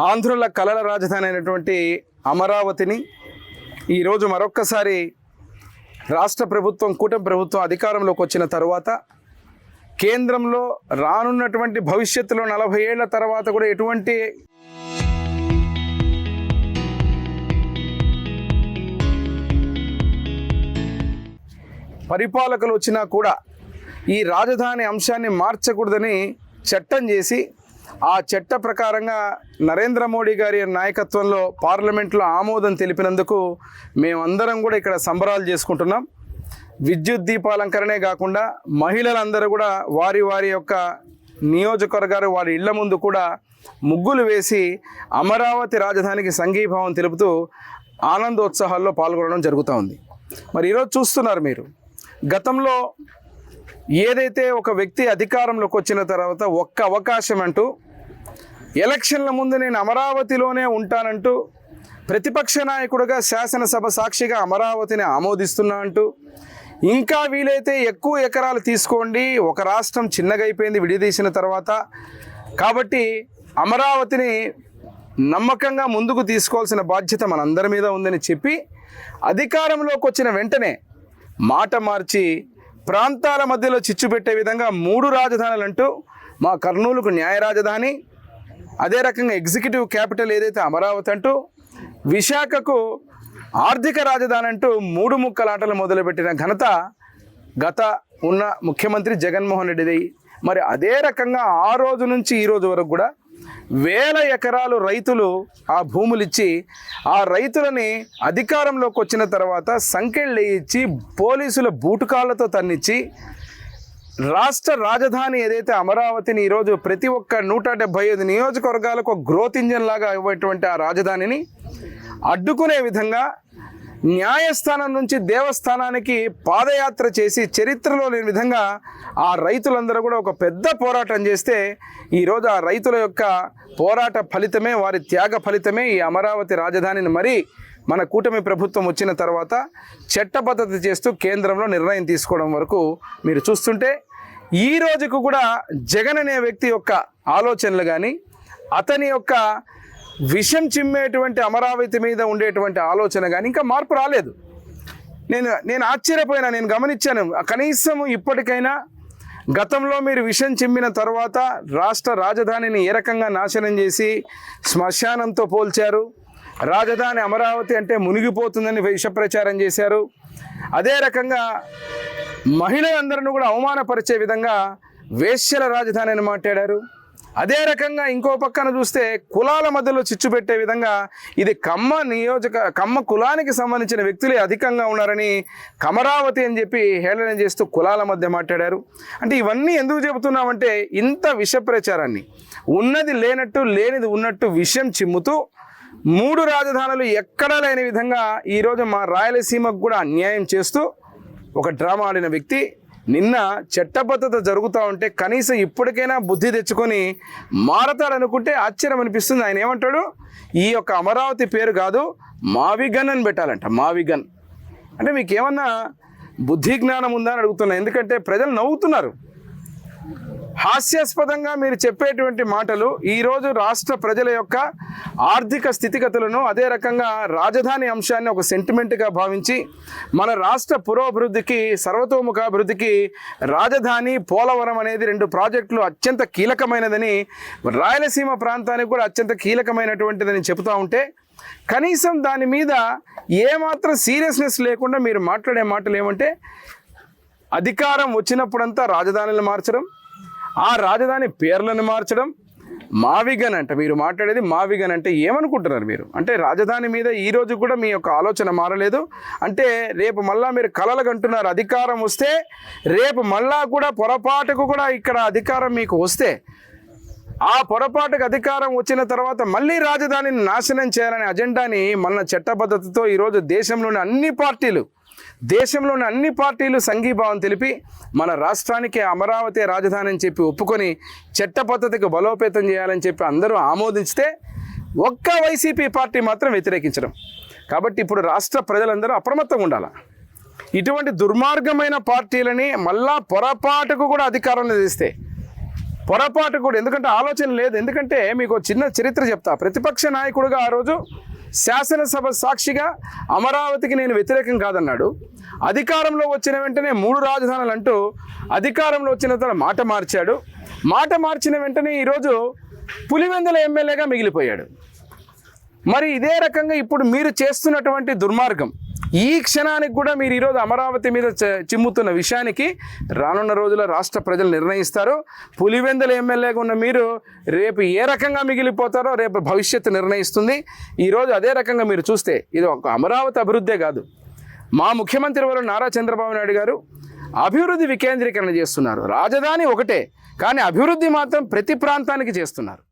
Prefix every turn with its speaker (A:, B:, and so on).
A: ఆంధ్రుల కలల రాజధాని అయినటువంటి అమరావతిని ఈరోజు మరొక్కసారి రాష్ట్ర ప్రభుత్వం, కూటమి ప్రభుత్వం అధికారంలోకి వచ్చిన తర్వాత కేంద్రంలో రానున్నటువంటి భవిష్యత్తులో 40 ఏళ్ల తర్వాత కూడా ఎటువంటి పరిపాలకులు వచ్చినా కూడా ఈ రాజధాని అంశాన్ని మార్చకూడదని చట్టం చేసి ఆ చట్ట ప్రకారంగా నరేంద్ర మోడీ గారి నాయకత్వంలో పార్లమెంట్లో ఆమోదం తెలిపినందుకు మేమందరం కూడా ఇక్కడ సంబరాలు చేసుకుంటున్నాం. విద్యుత్ దీపాలంకరణే కాకుండా మహిళలందరూ కూడా వారి వారి యొక్క నియోజకవర్గాలు వారి ఇళ్ల ముందు కూడా ముగ్గులు వేసి అమరావతి రాజధానికి సంఘీభావం తెలుపుతూ ఆనందోత్సాహాల్లో పాల్గొనడం జరుగుతూ ఉంది. మరి ఈరోజు చూస్తున్నారు మీరు, గతంలో ఏదైతే ఒక వ్యక్తి అధికారంలోకి వచ్చిన తర్వాత ఒక్క అవకాశం అంటూ ఎలక్షన్ల ముందు నేను అమరావతిలోనే ఉంటానంటూ ప్రతిపక్ష నాయకుడిగా శాసనసభ సాక్షిగా అమరావతిని ఆమోదిస్తున్నా అంటూ, ఇంకా వీలైతే ఎక్కువ ఎకరాలు తీసుకోండి, ఒక రాష్ట్రం చిన్నగా అయిపోయింది విడదీసిన తర్వాత, కాబట్టి అమరావతిని నమ్మకంగా ముందుకు తీసుకోవాల్సిన బాధ్యత మనందరి మీద ఉందని చెప్పి అధికారంలోకి వచ్చిన వెంటనే మాట మార్చి ప్రాంతాల మధ్యలో చిచ్చు పెట్టే విధంగా 3 రాజధానులు అంటూ మా కర్నూలుకు న్యాయ రాజధాని, అదే రకంగా ఎగ్జిక్యూటివ్ క్యాపిటల్ ఏదైతే అమరావతి అంటూ, విశాఖకు ఆర్థిక రాజధాని అంటూ 3 ముక్కలాటలు మొదలుపెట్టిన ఘనత గత ఉన్న ముఖ్యమంత్రి జగన్మోహన్ రెడ్డిది. మరి అదే రకంగా ఆ రోజు నుంచి ఈ రోజు వరకు కూడా వేల ఎకరాలు రైతులు ఆ భూములు ఇచ్చి ఆ రైతులని అధికారంలోకి వచ్చిన తర్వాత సంకెళ్ళు ఇచ్చి పోలీసుల బూటుకాళ్లతో తన్నిచ్చి రాష్ట్ర రాజధాని ఏదైతే అమరావతిని ఈరోజు ప్రతి ఒక్క 175 నియోజకవర్గాలకు గ్రోత్ ఇంజన్ లాగా ఇవ్వటువంటి ఆ రాజధానిని అడ్డుకునే విధంగా న్యాయస్థానం నుంచి దేవస్థానానికి పాదయాత్ర చేసి చరిత్రలో లేని విధంగా ఆ రైతులందరూ కూడా ఒక పెద్ద పోరాటం చేస్తే ఈరోజు ఆ రైతుల యొక్క పోరాట ఫలితమే, వారి త్యాగ ఫలితమే ఈ అమరావతి రాజధానిని మరి మన కూటమి ప్రభుత్వం వచ్చిన తర్వాత చట్టబద్ధత చేస్తూ కేంద్రంలో నిర్ణయం తీసుకోవడం వరకు మీరు చూస్తుంటే, ఈ రోజుకు కూడా జగన్ అనే వ్యక్తి యొక్క ఆలోచనలు కానీ అతని యొక్క విషం చిమ్మేటువంటి అమరావతి మీద ఉండేటువంటి ఆలోచన కానీ ఇంకా మార్పు రాలేదు. నేను ఆశ్చర్యపోయినా, నేను గమనించాను. కనీసం ఇప్పటికైనా గతంలో మీరు విషం చిమ్మిన తర్వాత రాష్ట్ర రాజధానిని ఏ రకంగా నాశనం చేసి శ్మశానంతో పోల్చారు, రాజధాని అమరావతి అంటే మునిగిపోతుందని విష ప్రచారం చేశారు, అదే రకంగా మహిళలందరినీ కూడా అవమానపరిచే విధంగా వేశ్యల రాజధాని అని మాట్లాడారు. అదే రకంగా ఇంకో పక్కన చూస్తే కులాల మధ్యలో చిచ్చు పెట్టే విధంగా ఇది కమ్మ కులానికి సంబంధించిన వ్యక్తులే అధికంగా ఉన్నారని కమరావతి అని చెప్పి హేళన చేస్తూ కులాల మధ్య మాట్లాడారు. అంటే ఇవన్నీ ఎందుకు చెబుతున్నామంటే, ఇంత విష ప్రచారాన్ని ఉన్నది లేనట్టు లేనిది ఉన్నట్టు విషయం చిమ్ముతూ 3 రాజధానులు ఎక్కడా లేని విధంగా ఈరోజు మా రాయలసీమకు కూడా అన్యాయం చేస్తూ ఒక డ్రామా ఆడిన వ్యక్తి నిన్న చట్టబద్ధత జరుగుతూ ఉంటే కనీసం ఇప్పటికైనా బుద్ధి తెచ్చుకొని మారతాడనుకుంటే ఆశ్చర్యం అనిపిస్తుంది. ఆయన ఏమంటాడు, ఈ యొక్క అమరావతి పేరు కాదు మావిగన్ అని పెట్టాలంట. మావిగన్ అంటే మీకేమన్నా బుద్ధి జ్ఞానం ఉందా అని అడుగుతున్నా. ఎందుకంటే ప్రజలు నవ్వుతున్నారు. హాస్యాస్పదంగా మీరు చెప్పేటువంటి మాటలు ఈరోజు రాష్ట్ర ప్రజల యొక్క ఆర్థిక స్థితిగతులను, అదే రకంగా రాజధాని అంశాన్ని ఒక సెంటిమెంట్గా భావించి మన రాష్ట్ర పురోభివృద్ధికి, సర్వతోముఖాభివృద్ధికి రాజధాని, పోలవరం అనేది 2 ప్రాజెక్టులు అత్యంత కీలకమైనదని, రాయలసీమ ప్రాంతానికి కూడా అత్యంత కీలకమైనటువంటిదని చెబుతూ ఉంటే కనీసం దాని మీద ఏమాత్రం సీరియస్నెస్ లేకుండా మీరు మాట్లాడే మాటలు ఏమంటే, అధికారం వచ్చినప్పుడంతా రాజధానిని మార్చడం, ఆ రాజధాని పేర్లను మార్చడం, మావిగన్ అంట. మీరు మాట్లాడేది మావిగన్ అంటే ఏమనుకుంటున్నారు మీరు? అంటే రాజధాని మీద ఈరోజు కూడా మీ యొక్క ఆలోచన మారలేదు. అంటే రేపు మళ్ళా మీరు కలలు కంటున్నారు, అధికారం వస్తే రేపు మళ్ళా కూడా పొరపాటుకు కూడా ఇక్కడ అధికారం మీకు వస్తే ఆ పొరపాటుకు అధికారం వచ్చిన తర్వాత మళ్ళీ రాజధానిని నాశనం చేయాలనే అజెండాని మన చట్టబద్ధతతో ఈరోజు దేశంలోని అన్ని పార్టీలు సంఘీభావం తెలిపి మన రాష్ట్రానికి అమరావతి రాజధాని అని చెప్పి ఒప్పుకొని చట్ట పద్ధతికి బలోపేతం చేయాలని చెప్పి అందరూ ఆమోదించితే ఒక్క వైసీపీ పార్టీ మాత్రం వ్యతిరేకించడం. కాబట్టి ఇప్పుడు రాష్ట్ర ప్రజలందరూ అప్రమత్తంగా ఉండాలి. ఇటువంటి దుర్మార్గమైన పార్టీలని మళ్ళా పొరపాటుకు కూడా అధికారంలో తెస్తే, పొరపాటు కూడా, ఎందుకంటే ఆలోచన లేదు. ఎందుకంటే మీకు ఒక చిన్న చరిత్ర చెప్తా. ప్రతిపక్ష నాయకుడిగా ఆ రోజు శాసనసభ సాక్షిగా అమరావతికి నేను వ్యతిరేకం కాదన్నాడు. అధికారంలో వచ్చిన వెంటనే 3 రాజధానులు అంటూ అధికారంలో వచ్చిన తర్వాత మాట మార్చాడు. మాట మార్చిన వెంటనే ఈరోజు పులివెందుల ఎమ్మెల్యేగా మిగిలిపోయాడు. మరి ఇదే రకంగా ఇప్పుడు మీరు చేస్తున్నటువంటి దుర్మార్గం, ఈ క్షణానికి కూడా మీరు ఈరోజు అమరావతి మీద చిమ్ముతున్న విషయానికి రానున్న రోజుల్లో రాష్ట్ర ప్రజలు నిర్ణయిస్తారు. పులివెందుల ఎమ్మెల్యేగా ఉన్న మీరు రేపు ఏ రకంగా మిగిలిపోతారో రేపు భవిష్యత్తు నిర్ణయిస్తుంది. ఈరోజు అదే రకంగా మీరు చూస్తే ఇది ఒక అమరావతి అభివృద్ధే కాదు, మా ముఖ్యమంత్రి వారు నారా చంద్రబాబు నాయుడు గారు అభివృద్ధి వికేంద్రీకరణ చేస్తున్నారు. రాజధాని ఒకటే, కానీ అభివృద్ధి మాత్రం ప్రతి ప్రాంతానికి చేస్తున్నారు.